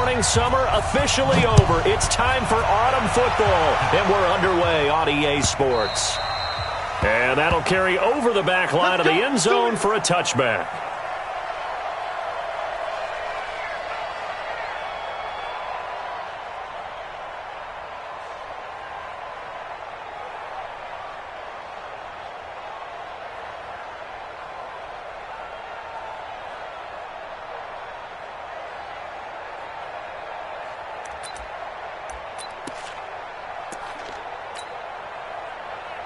morning summer officially over. It's time for autumn football, and we're underway on EA Sports. And that'll carry over the back line of the end zone for a touchback.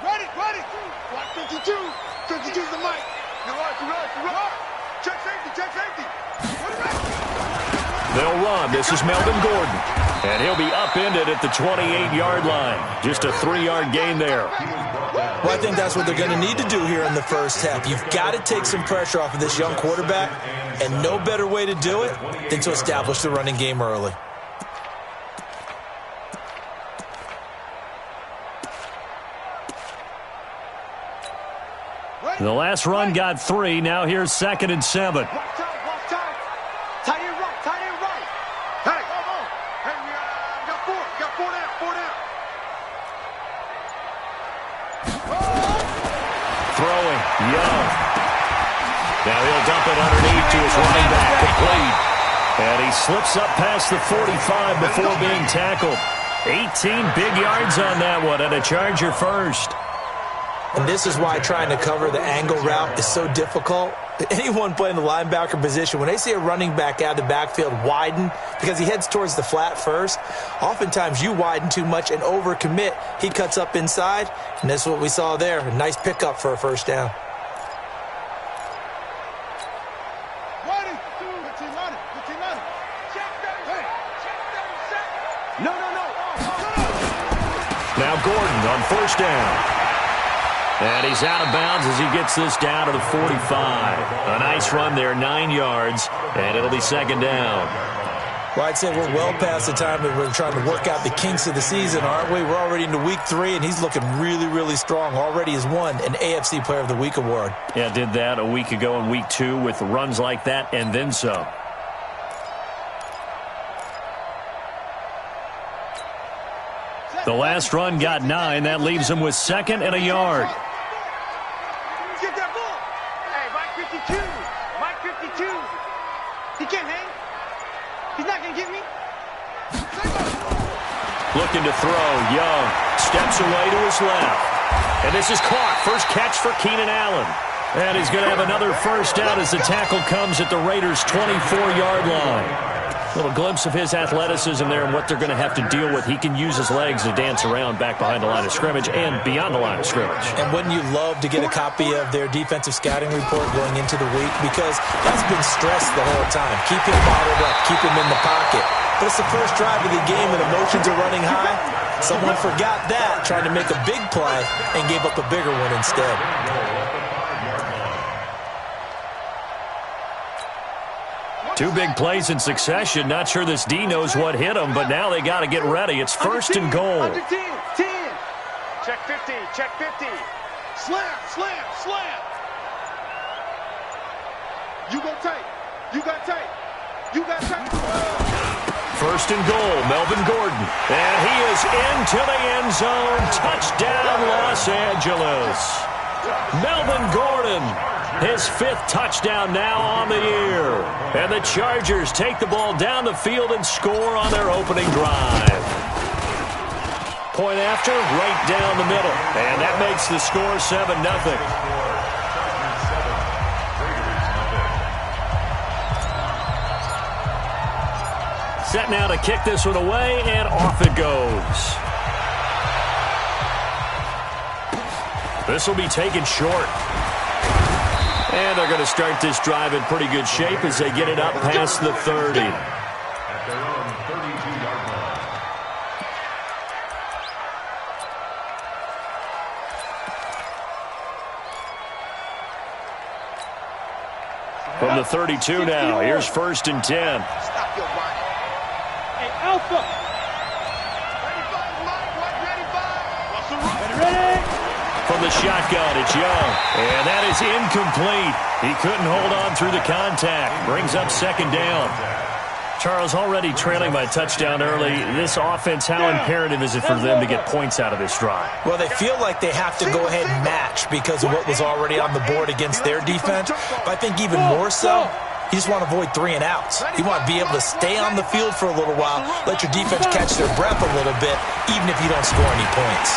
Ready. Block 52. 52's the mic. You're right. Check safety. They'll run. This is Melvin Gordon. And he'll be upended at the 28-yard line. Just a 3-yard gain there. Well, I think that's what they're going to need to do here in the first half. You've got to take some pressure off of this young quarterback, and no better way to do it than to establish the running game early. The last run got 3. Now here's 2nd and 7. Watch time. Tight end right. Hey, we got 4 down. Throwing, Young. Now he'll dump it underneath to his running back, complete. And he slips up past the 45 before being tackled. 18 big yards on that one, and a Charger first. And this is why trying to cover the angle route is so difficult. Anyone playing the linebacker position, when they see a running back out of the backfield widen because he heads towards the flat first, oftentimes you widen too much and overcommit. He cuts up inside, and that's what we saw there. A nice pickup for a first down. Now Gordon on first down. And he's out of bounds as he gets this down to the 45. A nice run there, 9 yards, and it'll be 2nd down. Well, I'd say we're well past the time that we're trying to work out the kinks of the season, aren't we? We're already into week 3, and he's looking really, really strong. Already has won an AFC Player of the Week award. Yeah, did that a week ago in week 2 with runs like that and then some. The last run got 9. That leaves him with 2nd and a yard. Get that ball. Hey, Mike 52. He can't hang. He's not going to get me. Looking to throw. Young steps away to his left. And this is caught. First catch for Keenan Allen. And he's going to have another first down as the tackle comes at the Raiders' 24-yard line. A little glimpse of his athleticism there and what they're going to have to deal with. He can use his legs to dance around back behind the line of scrimmage and beyond the line of scrimmage. And wouldn't you love to get a copy of their defensive scouting report going into the week? Because that's been stressed the whole time. Keep him bottled up. Keep him in the pocket. But it's the first drive of the game and emotions are running high. Someone forgot that, trying to make a big play, and gave up a bigger one instead. Two big plays in succession. Not sure this D knows what hit him, but now they got to get ready. It's 1st and goal. 10. Check 50. Slam. You got tape. 1st and goal, Melvin Gordon. And he is into the end zone. Touchdown, Los Angeles. Melvin Gordon, his 5th touchdown now on the year. And the Chargers take the ball down the field and score on their opening drive. Point after, right down the middle. And that makes the score 7-0. Set now to kick this one away, and off it goes. This will be taken short. And they're going to start this drive in pretty good shape as they get it up past the 30. From the 32 now, here's 1st and 10. Stop your body. Hey, Alpha. Ready. From the shotgun, it's Young. And that is incomplete. He couldn't hold on through the contact. Brings up 2nd down. Charles, already trailing by a touchdown early. This offense, how imperative is it for them to get points out of this drive? Well, they feel like they have to go ahead and match because of what was already on the board against their defense. But I think even more so, you just want to avoid 3 and outs. You want to be able to stay on the field for a little while, let your defense catch their breath a little bit, even if you don't score any points.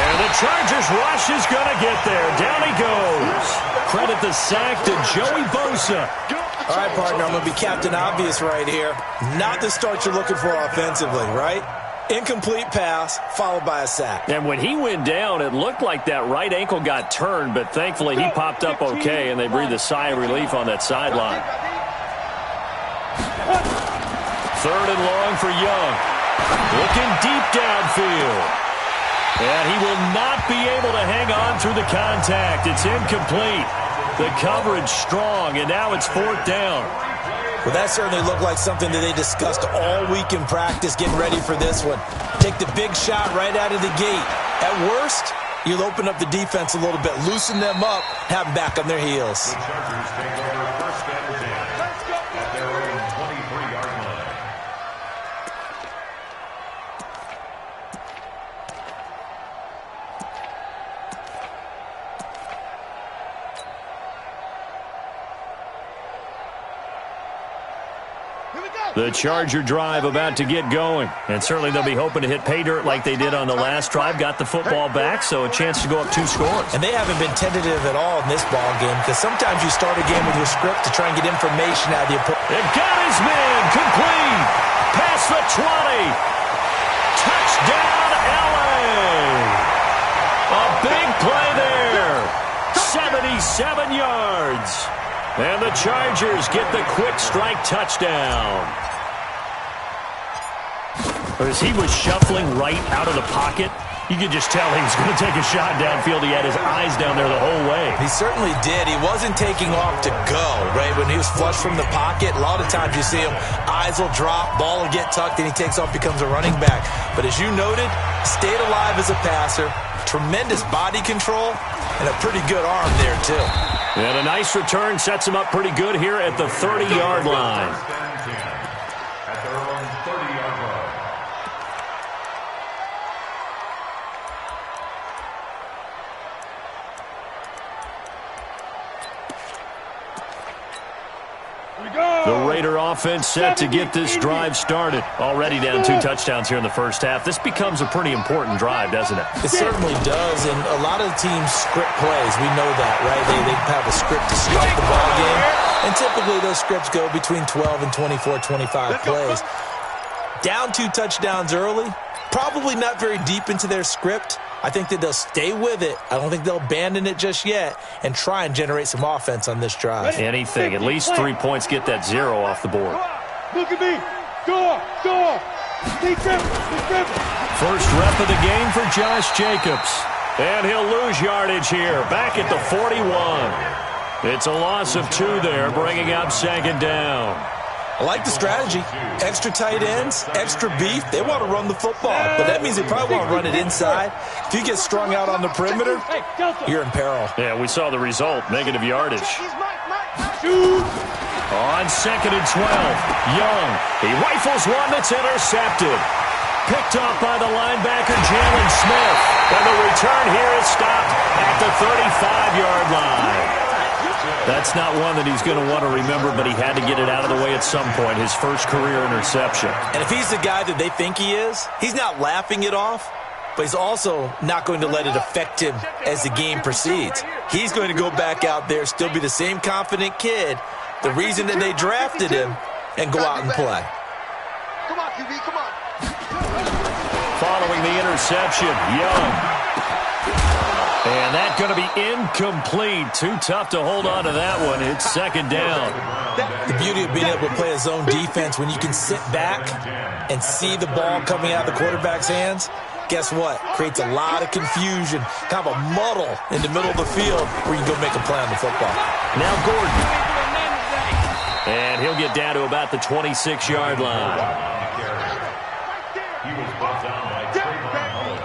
And the Chargers rush is going to get there. Down he goes. Credit the sack to Joey Bosa. All right, partner, I'm going to be Captain Obvious right here. Not the start you're looking for offensively, right? Incomplete pass, followed by a sack. And when he went down, it looked like that right ankle got turned, but thankfully he popped up okay, and they breathed a sigh of relief on that sideline. 3rd and long for Young. Looking deep downfield. And he will not be able to hang on through the contact. It's incomplete. The coverage strong, and now it's 4th down. Well, that certainly looked like something that they discussed all week in practice, getting ready for this one. Take the big shot right out of the gate. At worst, you'll open up the defense a little bit, loosen them up, have them back on their heels. The Chargers take over 1st and 10 at their own 23-yard line. The Charger drive about to get going. And certainly they'll be hoping to hit pay dirt like they did on the last drive. Got the football back, so a chance to go up 2 scores. And they haven't been tentative at all in this ball game because sometimes you start a game with your script to try and get information out of the opponent. It got his man complete. Past the 20. Touchdown, LA. A big play there. 77 yards. And the Chargers get the quick strike touchdown. As he was shuffling right out of the pocket, you could just tell he was going to take a shot downfield. He had his eyes down there the whole way. He certainly did. He wasn't taking off to go, right? When he was flush from the pocket, a lot of times you see him, eyes will drop, ball will get tucked, and he takes off, becomes a running back. But as you noted, stayed alive as a passer, tremendous body control, and a pretty good arm there, too. And a nice return sets him up pretty good here at the 30-yard line. At their own 30-yard line. The Raider offense set to get this drive started. Already down 2 touchdowns here in the first half. This becomes a pretty important drive, doesn't it? It certainly does, and a lot of teams script plays. We know that, right? They have a script to start the ball game, and typically those scripts go between 12 and 24, 25 plays. Down 2 touchdowns early, probably not very deep into their script. I think that they'll stay with it. I don't think they'll abandon it just yet and try and generate some offense on this drive. Anything. At least 3 points, get that 0 off the board. Look at me. Go on. First rep of the game for Josh Jacobs. And he'll lose yardage here. Back at the 41. It's a loss of 2 there, bringing up 2nd down. I like the strategy. Extra tight ends, extra beef. They want to run the football, but that means they probably want to run it inside. If you get strung out on the perimeter, you're in peril. Yeah, we saw the result, negative yardage. On 2nd and 12, Young. He rifles one that's intercepted. Picked off by the linebacker, Jalen Smith. And the return here is stopped at the 35-yard line. That's not one that he's going to want to remember, but he had to get it out of the way at some point, his first career interception. And if he's the guy that they think he is, he's not laughing it off, but he's also not going to let it affect him as the game proceeds. He's going to go back out there, still be the same confident kid, the reason that they drafted him, and go out and play. Come on, QB, come on. Following the interception, Young. And that's going to be incomplete. Too tough to hold on to that one. It's 2nd down. The beauty of being able to play a zone defense when you can sit back and see the ball coming out of the quarterback's hands, guess what? Creates a lot of confusion, kind of a muddle in the middle of the field where you can go make a play on the football. Now Gordon. And he'll get down to about the 26-yard line. He was brought down by Trayvon Mullen.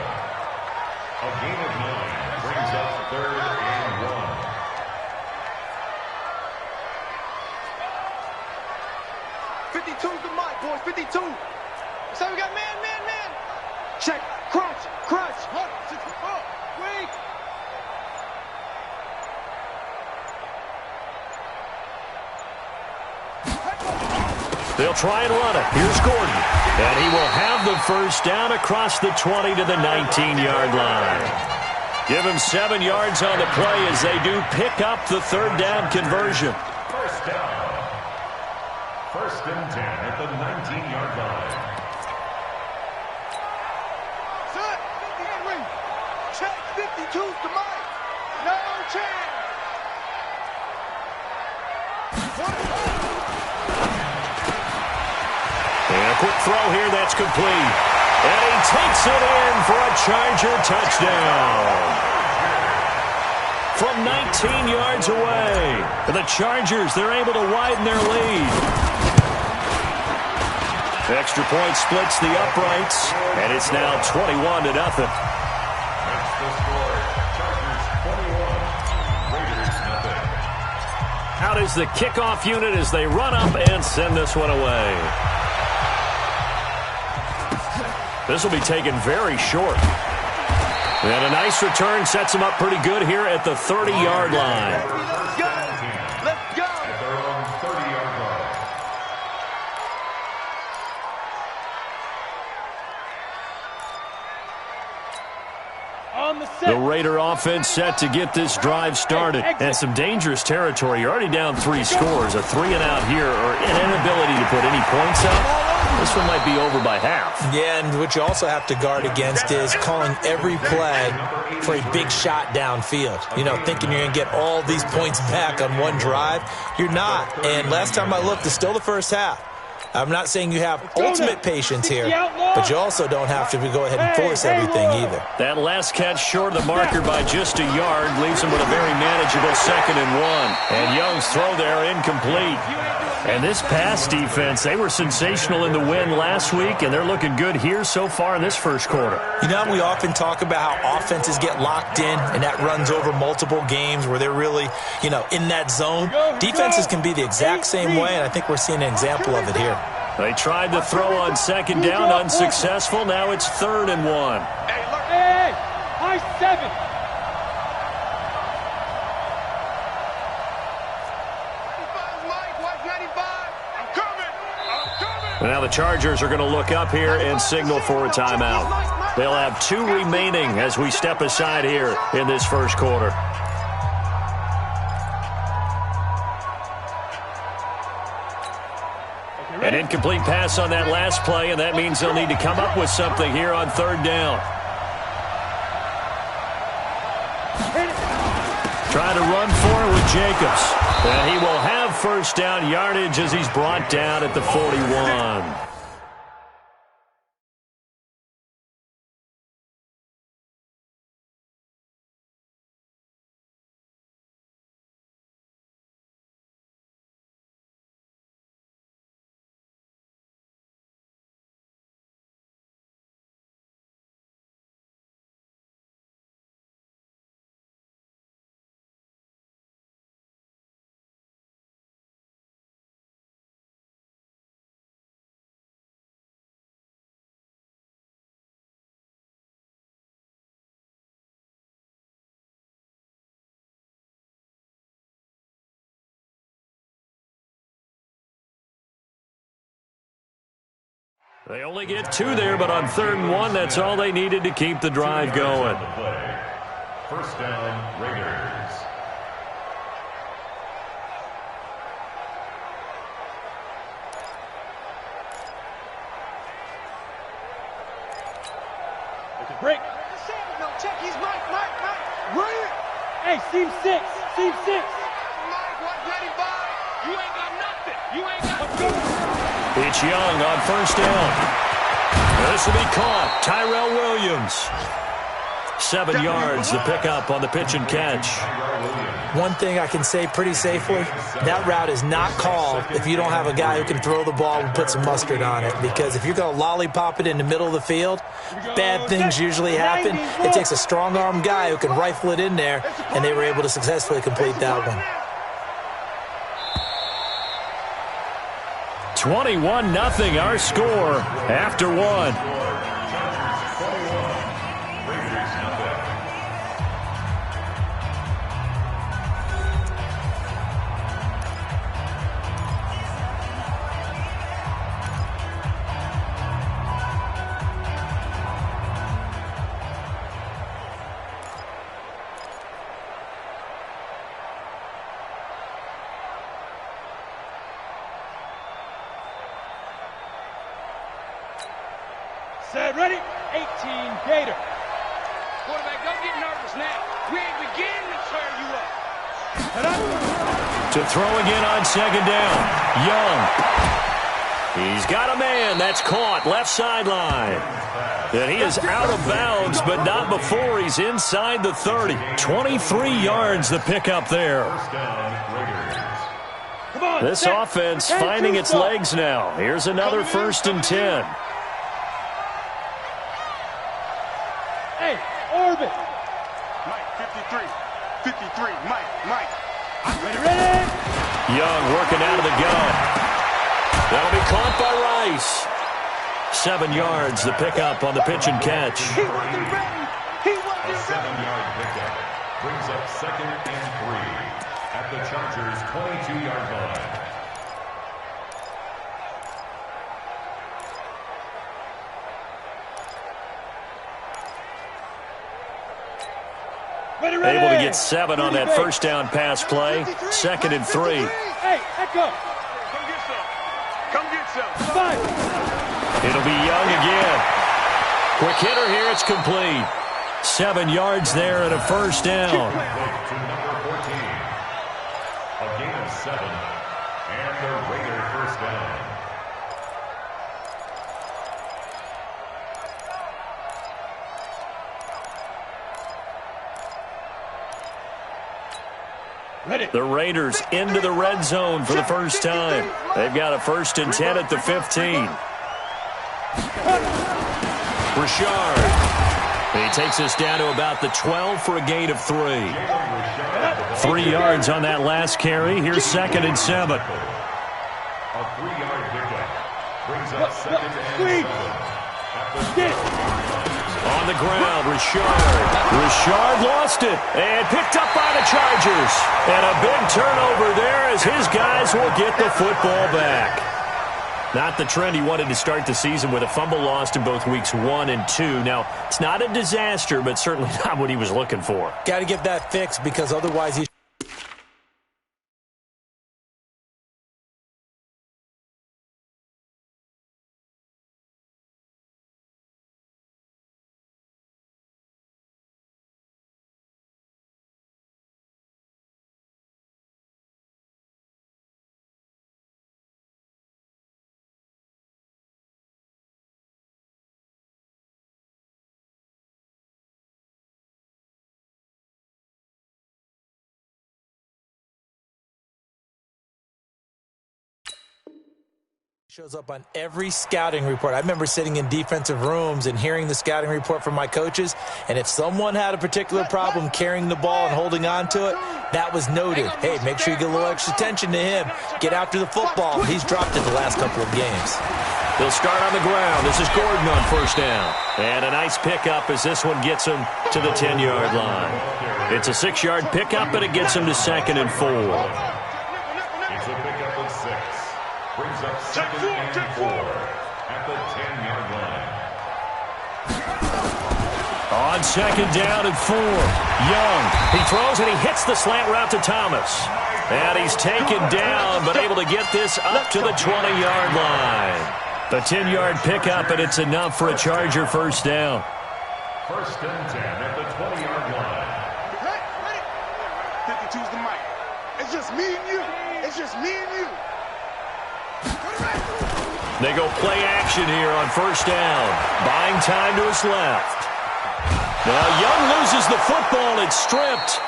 A gain of 9 brings up 3rd and 1. 52's the mic. watch 52. So we got man. Check, crunch. Wait. They'll try and run it. Here's Gordon. And he will have the first down across the 20 to the 19-yard line. Give him 7 yards on the play as they do pick up the third down conversion. First down. 1st and 10 at the 19-yard line. Set. Henry. Check 52 to Mike. No chance. And a quick throw here that's complete. And he takes it in for a Charger touchdown. From 19 yards away. The Chargers, they're able to widen their lead. Extra point splits the uprights, and it's now 21-0. That's the score. Chargers 21, Raiders nothing. Out is the kickoff unit as they run up and send this one away. This will be taken very short. And a nice return sets them up pretty good here at the 30-yard line. Let's go. At their own 30-yard line. The Raider offense set to get this drive started. And some dangerous territory. You're already down 3 scores. A 3-and-out here or an inability to put any points up. This one might be over by half. Yeah, and what you also have to guard against is calling every play for a big shot downfield. You know, thinking you're going to get all these points back on one drive. You're not. And last time I looked, it's still the first half. I'm not saying you have ultimate patience here, but you also don't have to go ahead and force everything either. That last catch short of the marker by just a yard leaves him with a very manageable 2nd and 1. And Young's throw there incomplete. And this pass defense, they were sensational in the win last week, and they're looking good here so far in this first quarter. You know, we often talk about how offenses get locked in, and that runs over multiple games where they're really, you know, in that zone. Defenses can be the exact same way, and I think we're seeing an example of it here. They tried to throw on 2nd down, unsuccessful. Now it's 3rd and 1. Hey, high 7. Now the Chargers are going to look up here and signal for a timeout. They'll have 2 remaining as we step aside here in this first quarter. An incomplete pass on that last play, and that means they'll need to come up with something here on 3rd down. Trying to run for it with Jacobs. And he will have first down yardage as he's brought down at the 41. They only get 2 there, but on 3rd and 1, that's all they needed to keep the drive going. First down, Raiders. Break. No, check. He's Mike. Right. Hey, seam 6. Mike, 195. You ain't got nothing. It's Young on first down. This will be caught. Tyrell Williams. 7 yards, the pickup on the pitch and catch. One thing I can say pretty safely, that route is not called if you don't have a guy who can throw the ball and put some mustard on it. Because if you're going to lollipop it in the middle of the field, bad things usually happen. It takes a strong-arm guy who can rifle it in there, and they were able to successfully complete that one. 21-0 our score after one. Set, ready? 18 Gator. Quarterback, don't get nervous now. We ain't beginning to tear you up. To throw again on second down. Young. He's got a man. That's caught. Left sideline. And he is out of bounds, but not before he's inside the 30. 23 yards the pickup there. This offense finding its legs now. Here's another 1st and 10. Hey, Orbit. Mike, 53. 53. Mike. Ready? Young working out of the gun. That'll be caught by Rice. 7 yards, the pickup on the pitch and catch. He wasn't ready. He wasn't A 7-yard pickup brings up 2nd and 3 at the Chargers' 22-yard line. ready. Able to get 7 on that first down pass play. 2nd and 3. Hey, echo. Come get some. 5. It'll be Young again. Quick hitter here. It's complete. 7 yards there and a first down. To number 14. A gain of 7. And the Raider first down. The Raiders into the red zone for the first time. They've got a 1st and 10 at the 15. Richard. He takes us down to about the 12 for a gain of 3. 3 yards on that last carry. Here's 2nd and 7. A 3-yard pickup brings up 2nd and 7. On the ground, Richard lost it and picked up by the Chargers. And a big turnover there as his guys will get the football back. Not the trend he wanted to start the season with a fumble lost in both weeks 1 and 2. Now, it's not a disaster, but certainly not what he was looking for. Got to get that fixed because otherwise he shows up on every scouting report. I remember sitting in defensive rooms and hearing the scouting report from my coaches, and if someone had a particular problem carrying the ball and holding on to it, that was noted. Hey, make sure you get a little extra attention to him. Get after the football. He's dropped it the last couple of games. He'll start on the ground. This is Gordon on first down. And a nice pickup as this one gets him to the 10-yard line. It's a 6-yard pickup, and it gets him to 2nd and 4. It's a pickup of 6. Brings up 2nd and 4 at the 10-yard line. On 2nd down and 4. Young. He throws and he hits the slant route to Thomas. And he's taken down, but able to get this up to the 20-yard line. The 10-yard pickup, and it's enough for a Charger first down. 1st and 10 at the 20-yard line. Ready? 52's the mic. It's just me and you. It's just me and you. They go play action here on first down. Buying time to his left. Now Young loses the football. It's stripped.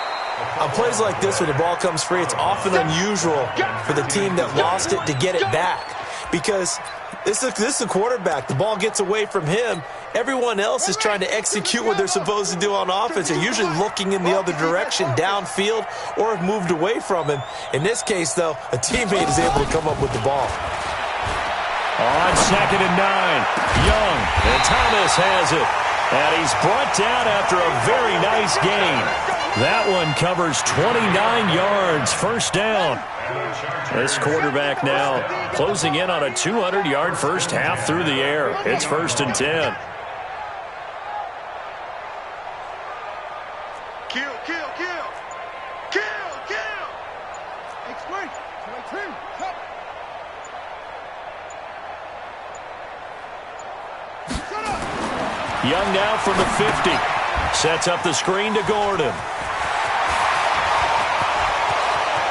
On plays like this where the ball comes free, it's often unusual for the team that lost it to get it back. Because this is a quarterback. The ball gets away from him. Everyone else is trying to execute what they're supposed to do on offense. They're usually looking in the other direction, downfield, or have moved away from him. In this case, though, a teammate is able to come up with the ball. On 2nd and 9, Young, and Thomas has it. And he's brought down after a very nice gain. That one covers 29 yards, first down. This quarterback now closing in on a 200-yard first half through the air. It's 1st and 10. Kill, kill, kill. Kill, kill. Explain. Young now from the 50. Sets up the screen to Gordon.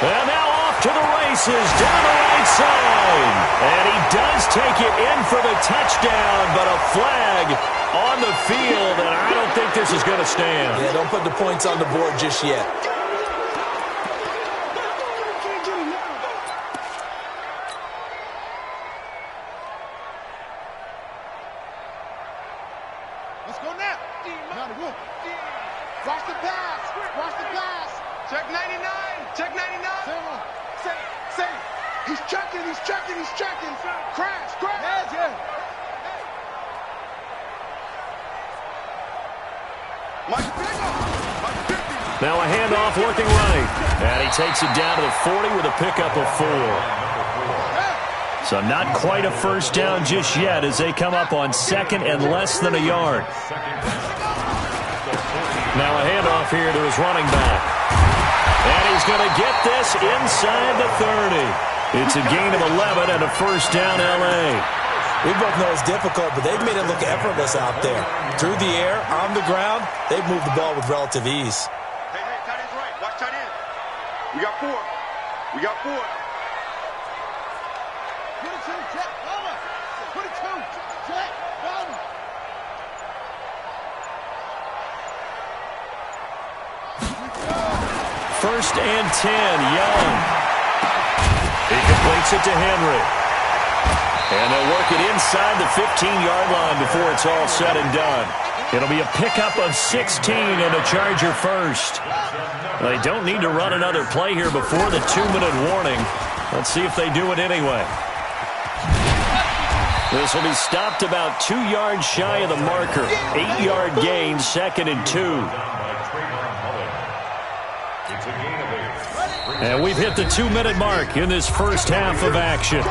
And now off to the races down the right side. And he does take it in for the touchdown, but a flag on the field, and I don't think this is going to stand. Yeah, don't put the points on the board just yet. Let's go now. Watch the pass. Watch the pass. Check 99. Check 99. Say. He's checking. He's checking. He's checking. Crash. Yeah. Now a handoff working right. And he takes it down to the 40 with a pickup of 4. So not quite a first down just yet as they come up on 2nd and less than a yard. Now a handoff here to his running back. And he's going to get this inside the 30. It's a gain of 11 and a first down L.A. We both know it's difficult, but they've made it look effortless out there. Through the air, on the ground, they've moved the ball with relative ease. Hey, tight end's right. Watch tight end. We got 4. 22, check, Bama. 22, check, Bama. First and 10, Young. He completes it to Henry. And they'll work it inside the 15-yard line before it's all said and done. It'll be a pickup of 16 and a Charger first. They don't need to run another play here before the 2-minute warning. Let's see if they do it anyway. This will be stopped about 2 yards shy of the marker. 8-yard gain, 2nd and 2. And we've hit the 2-minute mark in this first half of action.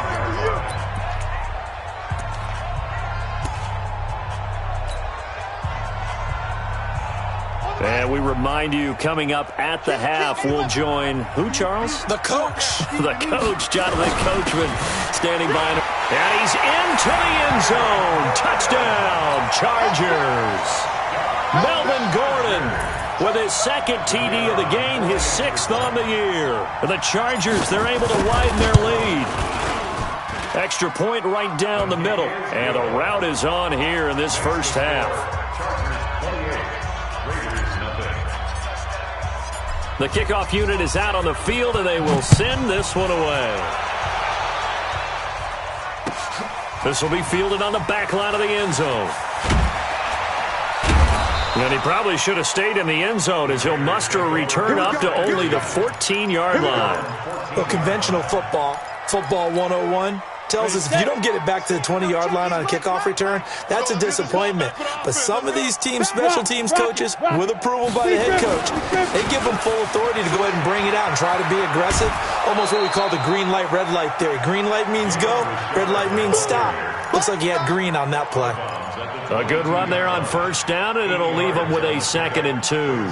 And we remind you, coming up at the half, we'll join who, Charles? The coach. The coach, Jonathan Coachman, standing by. And he's into the end zone. Touchdown, Chargers. Melvin Gordon with his 2nd TD of the game, his 6th on the year. The Chargers, they're able to widen their lead. Extra point right down the middle. And the route is on here in this first half. The kickoff unit is out on the field, and they will send this one away. This will be fielded on the back line of the end zone. And he probably should have stayed in the end zone as he'll muster a return up to only the 14-yard line. Well, conventional football 101, tells us if you don't get it back to the 20-yard line on a kickoff return, that's a disappointment. But some of these special teams coaches, with approval by the head coach, they give them full authority to go ahead and bring it out and try to be aggressive. Almost what we call the green light, red light theory. Green light means go, red light means stop. Looks like he had green on that play. A good run there on first down, and it'll leave him with a 2nd and 2.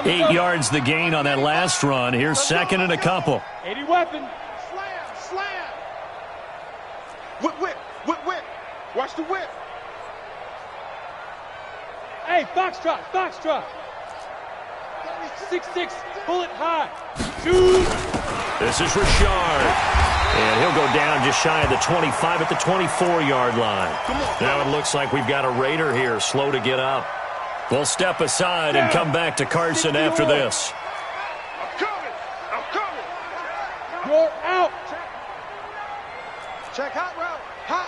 8 yards the gain on that last run. Here's 2nd and a couple. 80 weapon. Slam. Whip. Watch the whip. Hey, foxtrot. 6'6", bullet high. Shoot. This is Richard. And he'll go down just shy of the 25 at the 24-yard line. Now it looks like we've got a Raider here, slow to get up. We'll step aside and come back to Carson after this. I'm coming. You're out. Check hot route. Hot.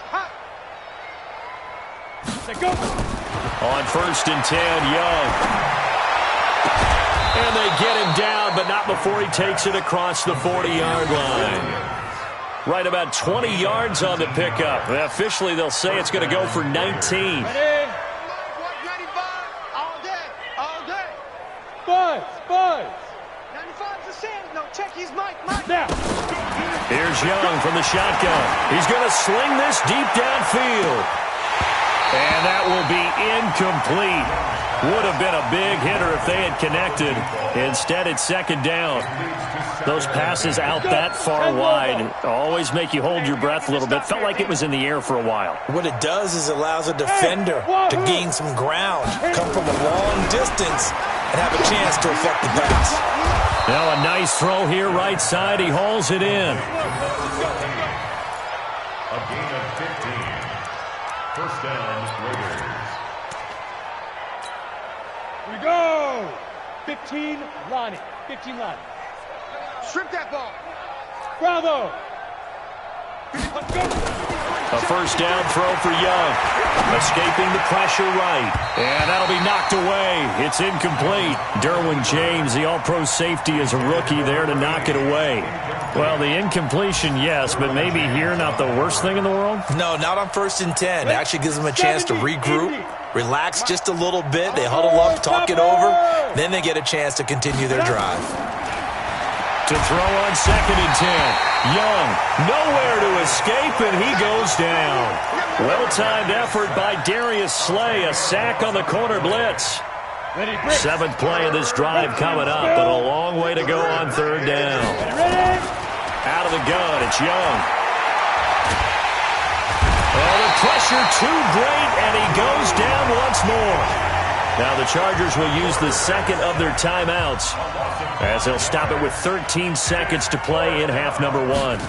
Let's go. On 1st and 10, Young. And they get him down, but not before he takes it across the 40-yard line. Right about 20 yards on the pickup. Officially, they'll say it's going to go for 19. Ready? 95, all day, all day. Buzz. 95's the sand. No, check his mic. Now. Here's Young from the shotgun. He's going to sling this deep downfield. And that will be incomplete. Would have been a big hitter if they had connected. Instead, it's second down. Those passes out that far wide always make you hold your breath a little bit. Felt like it was in the air for a while. What it does is it allows a defender to gain some ground, come from a long distance, and have a chance to affect the pass. Now a nice throw here right side. He hauls it in. A gain of 15. First down, Raiders. We go. 15, Lonnie. 15, Lonnie. Strip that ball. Bravo. A first down throw for Young. Escaping the pressure right. And that'll be knocked away. It's incomplete. Derwin James, the all-pro safety, is a rookie there to knock it away. Well, the incompletion, yes, but maybe here not the worst thing in the world? No, not on 1st and 10. It actually gives them a chance to regroup, relax just a little bit. They huddle up, talk it over. Then they get a chance to continue their drive. To throw on 2nd and 10. Young, nowhere to escape, and he goes down. Well-timed effort by Darius Slay. A sack on the corner blitz. 7th play of this drive coming up, but a long way to go on 3rd down. Out of the gun, it's Young. Oh, the pressure too great, and he goes down once more. Now the Chargers will use the second of their timeouts as they'll stop it with 13 seconds to play in half number 1.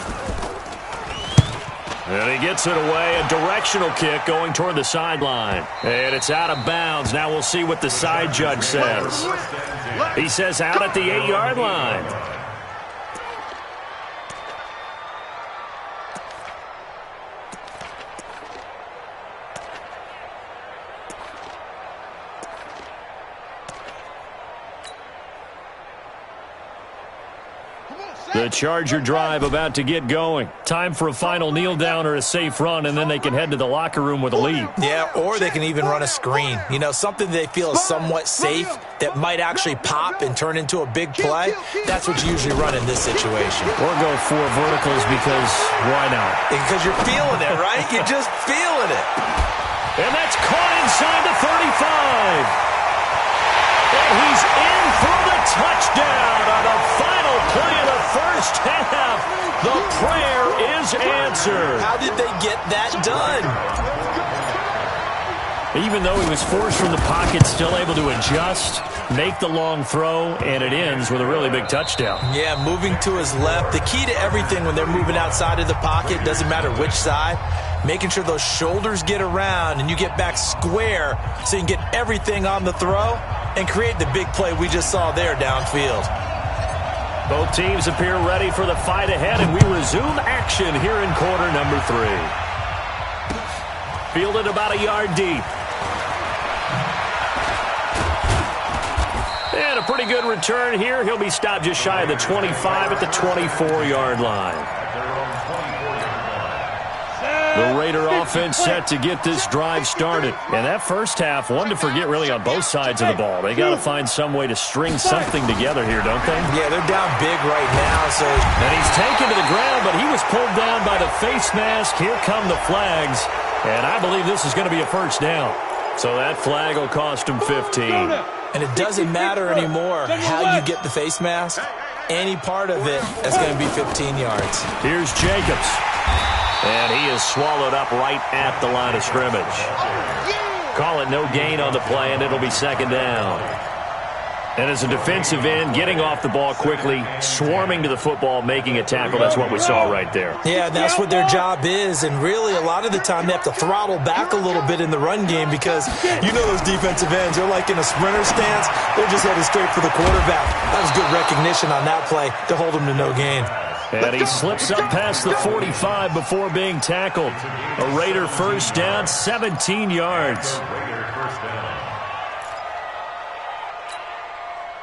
And he gets it away, a directional kick going toward the sideline. And it's out of bounds. Now we'll see what the side judge says. He says out at the 8-yard line. The Charger drive about to get going. Time for a final kneel down or a safe run, and then they can head to the locker room with a lead. Yeah, or they can even run a screen. You know, something they feel is somewhat safe that might actually pop and turn into a big play. That's what you usually run in this situation. Or go 4 verticals because why not? Because you're feeling it, right? You're just feeling it. And that's caught inside the 35. And he's in for the touchdown on the final play of the first half. The prayer is answered. How did they get that done? Even though he was forced from the pocket, still able to adjust, make the long throw, and it ends with a really big touchdown. Yeah, moving to his left. The key to everything when they're moving outside of the pocket, doesn't matter which side, making sure those shoulders get around and you get back square so you can get everything on the throw and create the big play we just saw there downfield. Both teams appear ready for the fight ahead, and we resume action here in quarter number 3. Fielded about a yard deep. And a pretty good return here. He'll be stopped just shy of the 25 at the 24-yard line. The Raider offense set to get this drive started. And that first half, one to forget really on both sides of the ball. They got to find some way to string something together here, don't they? Yeah, they're down big right now. And he's taken to the ground, but he was pulled down by the face mask. Here come the flags. And I believe this is going to be a first down. So that flag will cost him 15. And it doesn't matter anymore how you get the face mask. Any part of it, that's going to be 15 yards. Here's Jacobs. And he is swallowed up right at the line of scrimmage. Call it no gain on the play, and it'll be second down. And as a defensive end, getting off the ball quickly, swarming to the football, making a tackle, that's what we saw right there. Yeah, that's what their job is, and really a lot of the time they have to throttle back a little bit in the run game because you know those defensive ends, they're like in a sprinter stance, they're just headed straight for the quarterback. That was good recognition on that play to hold him to no gain. And he slips up past the 45 before being tackled. A Raider first down, 17 yards.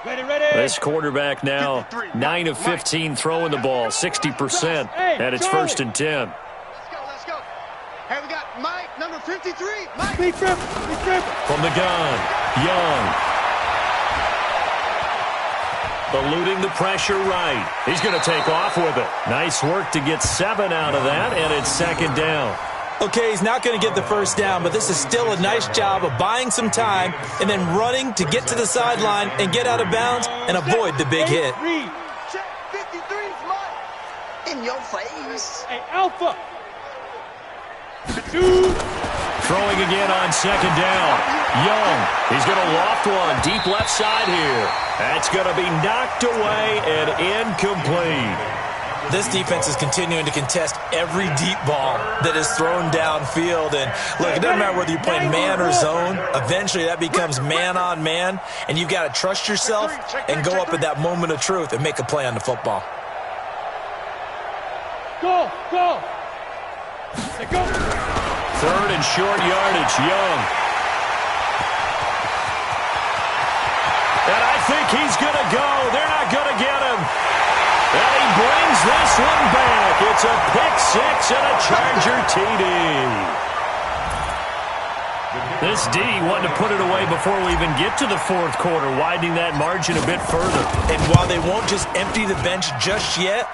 This quarterback now 9 of 15 throwing the ball, 60%, and it's 1st and 10. Let's go. Hey, we got Mike, number 53. Mike. From the gun, Young. Eluding the pressure right. He's going to take off with it. Nice work to get 7 out of that, and it's 2nd down. Okay, he's not going to get the 1st down, but this is still a nice job of buying some time and then running to get to the sideline and get out of bounds and avoid the big hit. Check 53's Mike. In your face. Hey, Alpha. Throwing again on 2nd down. Young. He's going to loft one deep left side here. That's going to be knocked away and incomplete. This defense is continuing to contest every deep ball that is thrown downfield. And look, it doesn't matter whether you're playing man or zone. Eventually that becomes man on man. And you've got to trust yourself and go up at that moment of truth and make a play on the football. Go. 3rd and short yardage, Young. And I think he's going to go. They're not going to get him. And he brings this one back. It's a pick 6 and a Charger TD. This D wanted to put it away before we even get to the 4th quarter, widening that margin a bit further. And while they won't just empty the bench just yet,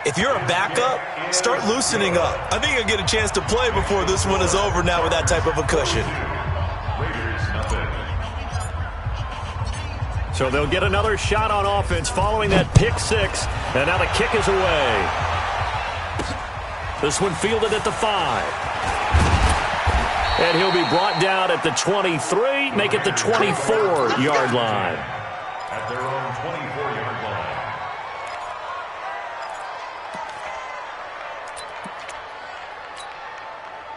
if you're a backup, start loosening up. I think you'll get a chance to play before this one is over now with that type of a cushion. So they'll get another shot on offense following that pick 6. And now the kick is away. This one fielded at the 5. And he'll be brought down at the 23, make it the 24-yard line. At their own 24-yard line.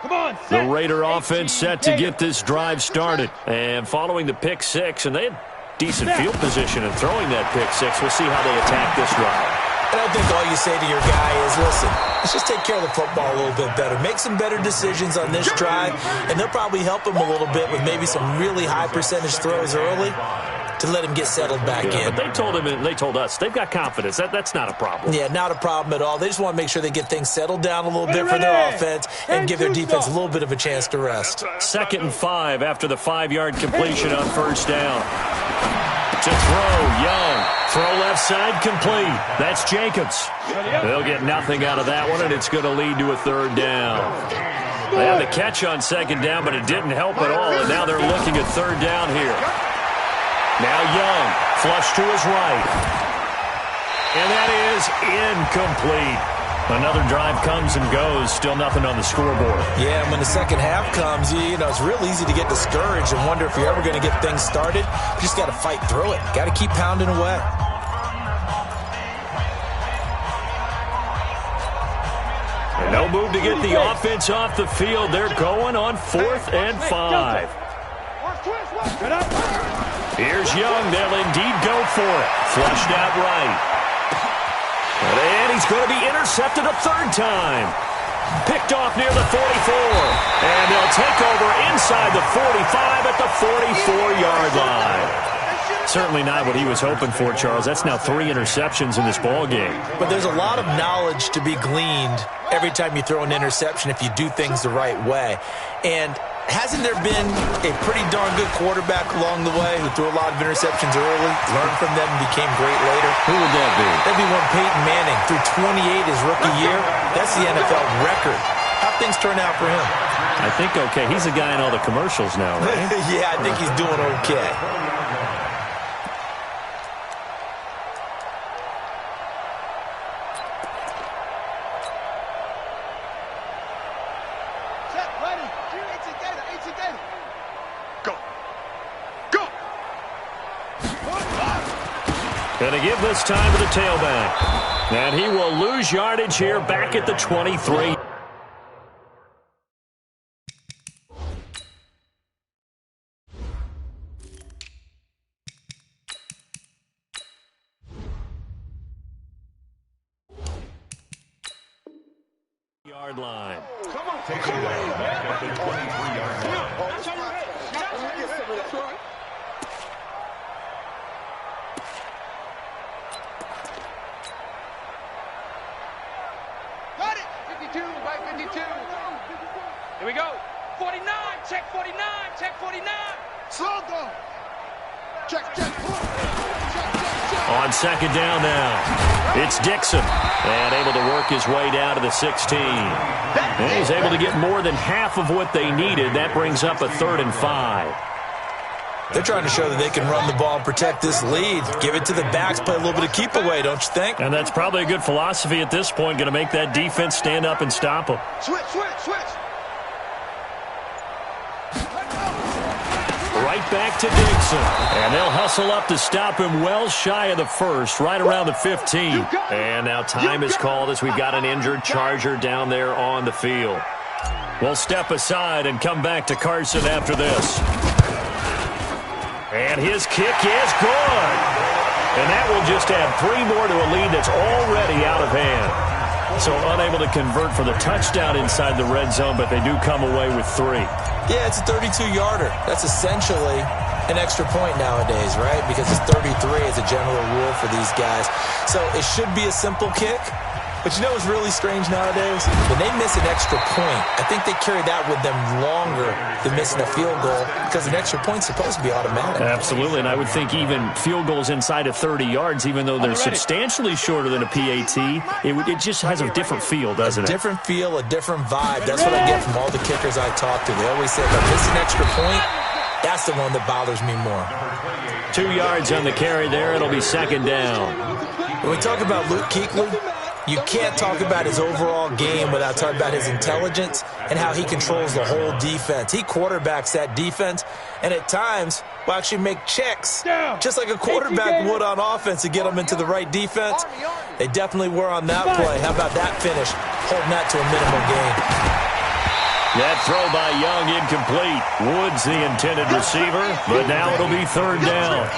Come on, The Raider offense set to get this drive started. And following the pick 6, and they had decent field position in throwing that pick 6. We'll see how they attack this drive. And I think all you say to your guy is, listen, let's just take care of the football a little bit better. Make some better decisions on this drive, and they'll probably help him a little bit with maybe some really high percentage throws early to let him get settled back in. But they told him, and they told us, they've got confidence. That's not a problem. Yeah, not a problem at all. They just want to make sure they get things settled down a little bit for their offense and give their defense a little bit of a chance to rest. 2nd and 5 after the 5-yard completion on 1st down. To throw, Young. Throw left side complete. That's Jacobs. They'll get nothing out of that one, and it's going to lead to a 3rd down. They had the catch on 2nd down, but it didn't help at all, and now they're looking at 3rd down here. Now Young, flush to his right. And that is incomplete. Another drive comes and goes, still nothing on the scoreboard. Yeah, and when the second half comes, you know, it's real easy to get discouraged and wonder if you're ever going to get things started. You just got to fight through it. Got to keep pounding away. And no move to get the offense off the field. They're going on 4th and 5. Here's Young. They'll indeed go for it. Flushed out right. And he's going to be intercepted a 3rd time. Picked off near the 44. And they'll take over inside the 45 at the 44-yard line. Certainly not what he was hoping for, Charles. That's now 3 interceptions in this ball game. But there's a lot of knowledge to be gleaned every time you throw an interception if you do things the right way. And hasn't there been a pretty darn good quarterback along the way who threw a lot of interceptions early, learned from them, and became great later? Who would that be? That'd be one Peyton Manning. Threw 28 his rookie year. That's the NFL record. How'd things turn out for him? I think okay. He's a guy in all the commercials now, right? Yeah, I think he's doing okay. Going to give this time to the tailback. And he will lose yardage here back at the 23. Yard line. Taking down back at the 23-yard line. Check 49. Check 49. Slow go. Check. Check. On second down now, it's Dixon, and able to work his way down to the 16. And he's able to get more than half of what they needed. That brings up a 3rd and 5. They're trying to show that they can run the ball and protect this lead. Give it to the backs, play a little bit of keep away, don't you think? And that's probably a good philosophy at this point, going to make that defense stand up and stop them. Switch. Right back to Dixon. And they'll hustle up to stop him well shy of the first, right around the 15. And now time is called as we've got an injured Charger down there on the field. We'll step aside and come back to Carson after this. And his kick is good. And that will just add 3 more to a lead that's already out of hand. So unable to convert for the touchdown inside the red zone, but they do come away with 3. Yeah, it's a 32-yarder. That's essentially an extra point nowadays, right? Because it's 33 as a general rule for these guys. So it should be a simple kick. But you know what's really strange nowadays? When they miss an extra point, I think they carry that with them longer than missing a field goal because an extra point's supposed to be automatic. Absolutely, and I would think even field goals inside of 30 yards, even though they're substantially shorter than a PAT, it just has a different feel, doesn't it? A different feel, a different vibe. That's what I get from all the kickers I talk to. They always say, if I miss an extra point, that's the one that bothers me more. 2 yards on the carry there. It'll be second down. When we talk about Luke Kuechly, you can't talk about his overall game without talking about his intelligence and how he controls the whole defense. He quarterbacks that defense, and at times will actually make checks, just like a quarterback would on offense to get them into the right defense. They definitely were on that play. How about that finish, holding that to a minimal gain? That throw by Young incomplete. Woods the intended receiver, but now it'll be third down.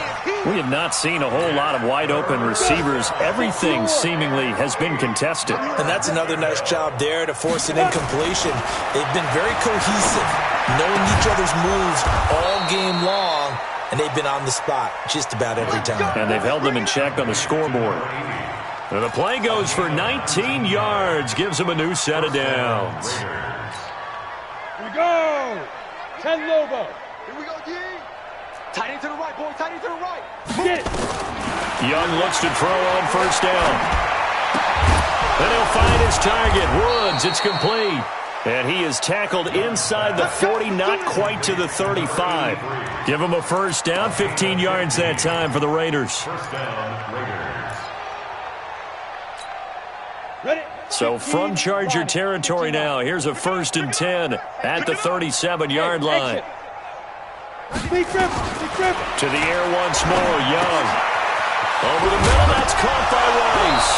We have not seen a whole lot of wide-open receivers. Everything seemingly has been contested. And that's another nice job there to force an incompletion. They've been very cohesive, knowing each other's moves all game long, and they've been on the spot just about every time. And they've held them in check on the scoreboard. And the play goes for 19 yards, gives them a new set of downs. Here we go. 10 Lobo. Here we go, D. Tight end to the right, boy. Tight end to the right. Get it. Young looks to throw on first down. Then he'll find his target. Woods, it's complete. And he is tackled inside the 40, not quite to the 35. Give him a first down, 15 yards that time for the Raiders. First down, Raiders. Ready. So from Charger territory now, here's a 1st and 10 at the 37-yard line. Big trip. To the air once more, Young. Over the middle, that's caught by Rice.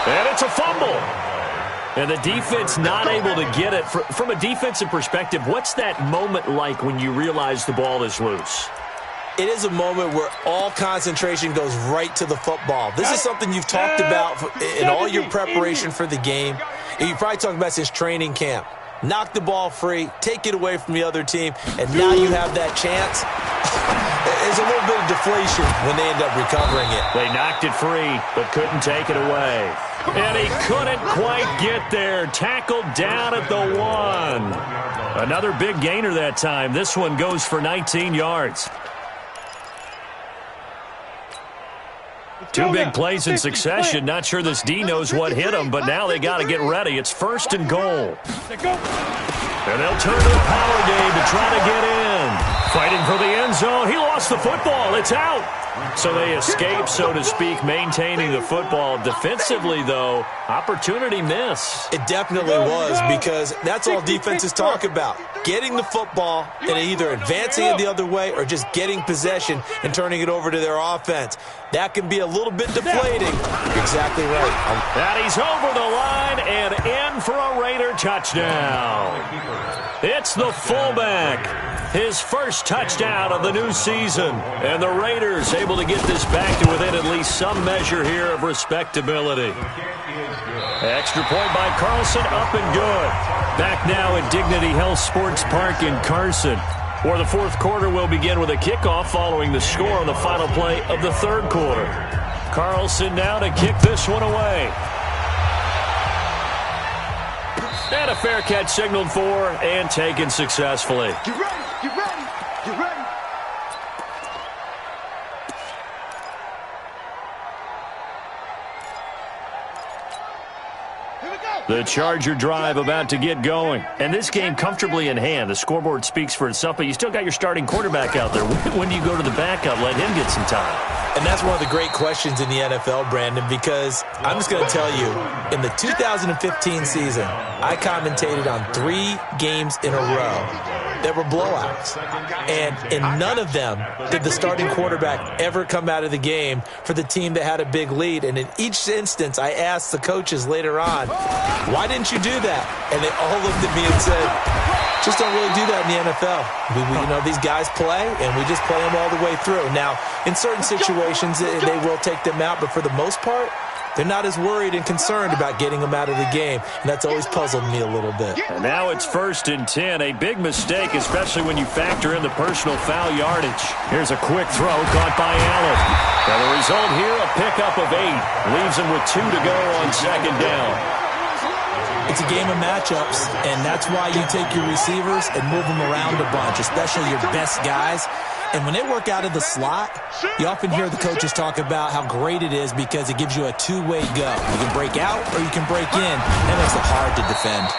And it's a fumble. And the defense not able to get it. From a defensive perspective, what's that moment like when you realize the ball is loose? It is a moment where all concentration goes right to the football. This is something you've talked about in all your preparation for the game. And you probably talked about since training camp. Knock the ball free, take it away from the other team, and now you have that chance. There's a little bit of deflation when they end up recovering it. They knocked it free, but couldn't take it away. And he couldn't quite get there. Tackled down at the 1. Another big gainer that time. This one goes for 19 yards. 2 big plays in succession. Not sure this D knows what hit him, but now they got to get ready. It's 1st and goal. And they'll turn to the power game to try to get in. Fighting for the end zone. He lost the football. It's out. So they escape, so to speak, maintaining the football. Defensively, though, opportunity miss. It definitely was, because that's all defenses talk about. Getting the football and either advancing it the other way or just getting possession and turning it over to their offense. That can be a little bit deflating. You're exactly right. And he's over the line and in for a Raider touchdown. It's the fullback. His first touchdown of the new season. And the Raiders able to get this back to within at least some measure here of respectability. Extra point by Carlson, up and good. Back now at Dignity Health Sports Park in Carson, where the 4th quarter will begin with a kickoff following the score on the final play of the 3rd quarter. Carlson now to kick this one away. And a fair catch signaled for and taken successfully. Get ready, get ready, get ready. The Charger drive about to get going. And this game comfortably in hand. The scoreboard speaks for itself, but you still got your starting quarterback out there. When do you go to the backup? Let him get some time. And that's one of the great questions in the NFL, Brandon, because I'm just going to tell you, in the 2015 season, I commentated on 3 games in a row that were blowouts. And in none of them did the starting quarterback ever come out of the game for the team that had a big lead. And in each instance, I asked the coaches later on, why didn't you do that? And they all looked at me and said, just don't really do that in the NFL. You know, these guys play, and we just play them all the way through. Now, in certain situations, they will take them out, but for the most part, they're not as worried and concerned about getting them out of the game, and that's always puzzled me a little bit. And now it's 1st and 10, a big mistake, especially when you factor in the personal foul yardage. Here's a quick throw caught by Allen. And the result here, a pickup of 8. Leaves him with 2 to go on 2nd down. It's a game of matchups, and that's why you take your receivers and move them around a bunch, especially your best guys. And when they work out of the slot, you often hear the coaches talk about how great it is because it gives you a two-way go. You can break out or you can break in. That makes it hard to defend.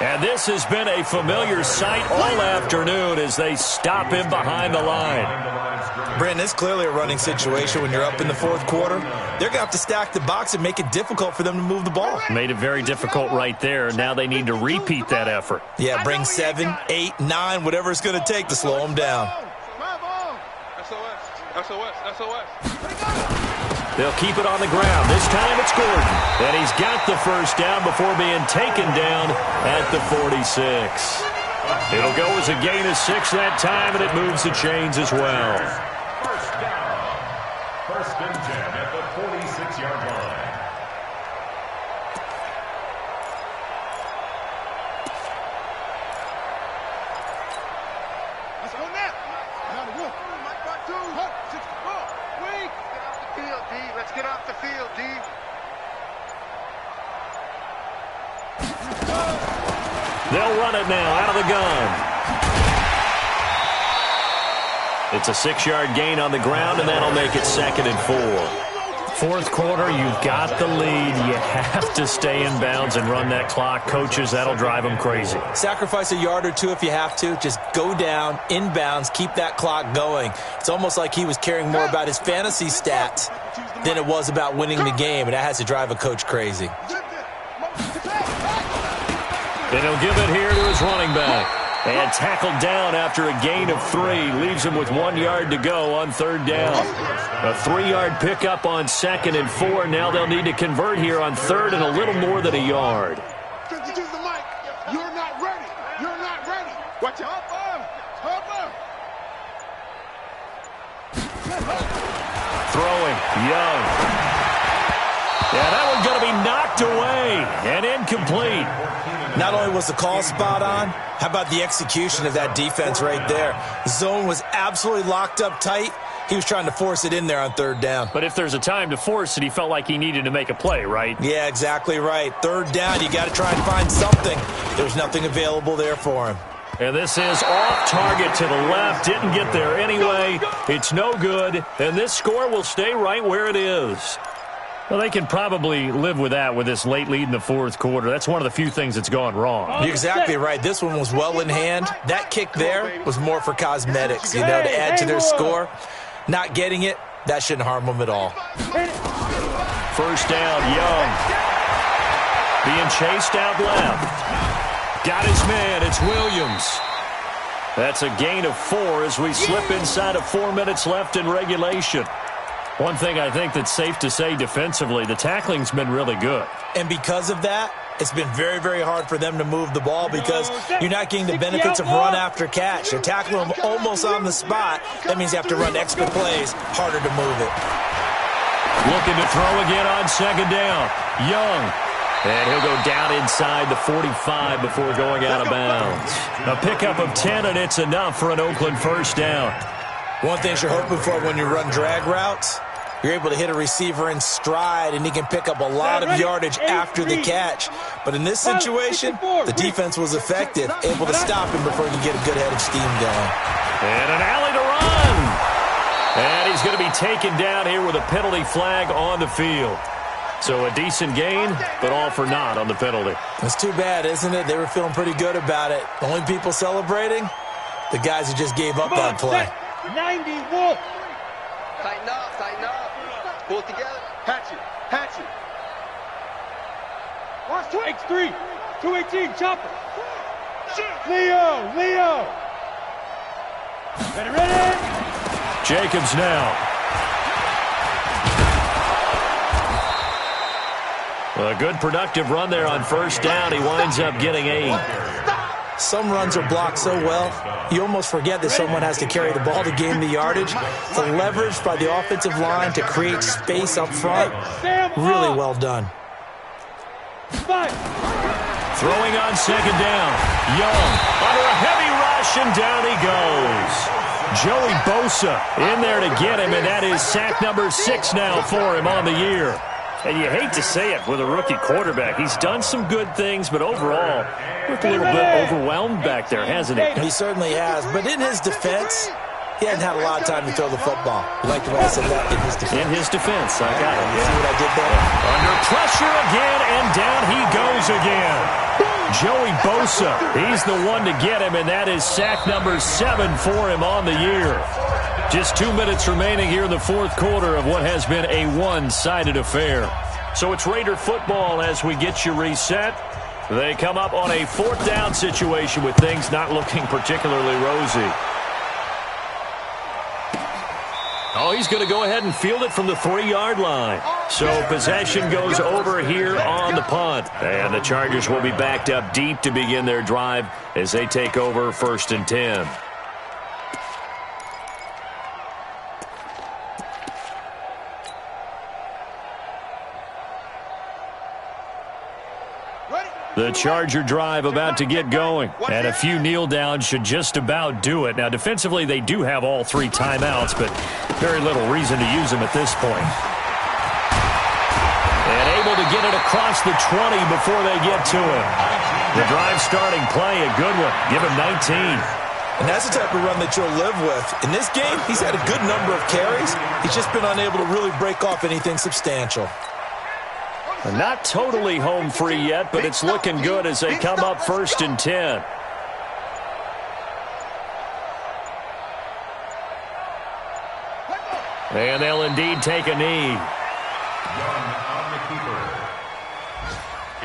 And this has been a familiar sight all afternoon as they stop him behind the line. Brandon, it's clearly a running situation when you're up in the 4th quarter. They're going to have to stack the box and make it difficult for them to move the ball. Made it very difficult right there. Now they need to repeat that effort. Yeah, bring 7, 8, 9, whatever it's going to take to slow them down. SOS. They'll keep it on the ground. This time it's Gordon. And he's got the 1st down before being taken down at the 46. It'll go as a gain of 6 that time, and it moves the chains as well. 1st and 10 at the 46-yard line. Let's go now. Now the wolf. Mike back 2. 64. Wait. Get off the field, D. Let's get off the field, D. They'll run it now out of the gun. It's a 6-yard gain on the ground, and that'll make it 2nd and 4. 4th quarter, you've got the lead. You have to stay in bounds and run that clock. Coaches, that'll drive them crazy. Sacrifice a yard or 2 if you have to. Just go down, in bounds, keep that clock going. It's almost like he was caring more about his fantasy stats than it was about winning the game, and that has to drive a coach crazy. And he'll give it here to his running back. And tackled down after a gain of 3. Leaves him with 1 yard to go on 3rd down. A 3-yard pickup on 2nd and 4. Now they'll need to convert here on 3rd and a little more than a yard. 52 the mic. You're not ready. You're not ready. Watch out. Throwing. Young. Yeah, that one's going to be knocked away and incomplete. Not only was the call spot on, how about the execution of that defense right there? The zone was absolutely locked up tight. He was trying to force it in there on 3rd down. But if there's a time to force it, he felt like he needed to make a play, right? Yeah, exactly right. 3rd down, you got to try and find something. There's nothing available there for him. And this is off target to the left. Didn't get there anyway. It's no good. And this score will stay right where it is. Well, they can probably live with that with this late lead in the 4th quarter. That's one of the few things that's gone wrong. You're exactly right. This one was well in hand. That kick there was more for cosmetics, to add to their score. Not getting it, that shouldn't harm them at all. 1st down, Young. Being chased out left. Got his man. It's Williams. That's a gain of 4 as we slip inside of 4 minutes left in regulation. One thing I think that's safe to say defensively, the tackling's been really good. And because of that, it's been very, very hard for them to move the ball because you're not getting the benefits of run after catch. They're tackling them almost on the spot. That means you have to run extra plays, harder to move it. Looking to throw again on 2nd down. Young. And he'll go down inside the 45 before going out of bounds. A pickup of 10, and it's enough for an Oakland 1st down. One thing you're hoping for when you run drag routes You're able to hit a receiver in stride, and he can pick up a lot of yardage after the catch. But in this situation, the defense was effective, able to stop him before he could get a good head of steam going. And an alley to run. And he's going to be taken down here with a penalty flag on the field. So a decent gain, but all for naught on the penalty. It's too bad, isn't it? They were feeling pretty good about it. The only people celebrating, the guys who just gave up that play. 90, Wolf. Tighten up, tighten up. Pull it together. Hatch it, hatch it. Watch X3. 218, chopper. Leo. Ready. Jacobs now. A good productive run there on first down. He winds up getting 8. Some runs are blocked so well, you almost forget that someone has to carry the ball to gain the yardage. The leverage by the offensive line to create space up front, really well done. Throwing on second down. Young under a heavy rush, and down he goes. Joey Bosa in there to get him, and that is sack number 6 now for him on the year. And you hate to say it with a rookie quarterback. He's done some good things, but overall, looked a little bit overwhelmed back there, hasn't he? He certainly has. But in his defense, he hadn't had a lot of time to throw the football. You like the way I said that? In his defense. In his defense, I got it. You see what I did there? Under pressure again, and down he goes again. Joey Bosa, he's the one to get him, and that is sack number 7 for him on the year. Just 2 minutes remaining here in the fourth quarter of what has been a one-sided affair. So it's Raider football as we get you reset. They come up on a fourth down situation with things not looking particularly rosy. Oh, he's going to go ahead and field it from the 3-yard line. So possession goes over here on the punt. And the Chargers will be backed up deep to begin their drive as they take over 1st and 10. The Charger drive about to get going, and a few kneel downs should just about do it. Now, defensively, they do have all 3 timeouts, but very little reason to use them at this point. And able to get it across the 20 before they get to him. The drive starting play, a good one. Give him 19. And that's the type of run that you'll live with. In this game, he's had a good number of carries. He's just been unable to really break off anything substantial. Not totally home free yet, but it's looking good as they come up 1st and 10. And they'll indeed take a knee. Young on the keeper.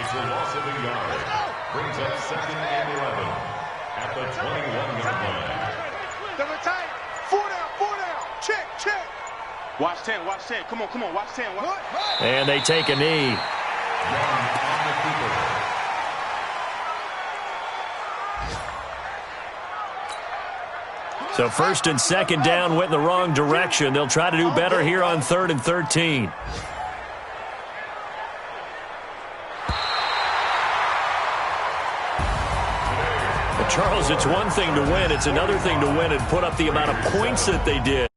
It's a loss of a yard. Brings up 2nd and 11 at the 21-yard line. Double tight. 4 down. Check. Watch 10. Come on, watch 10. And they take a knee. Young on the keeper. So 1st and 2nd down went in the wrong direction. They'll try to do better here on 3rd and 13. But Charles, it's one thing to win. It's another thing to win and put up the amount of points that they did.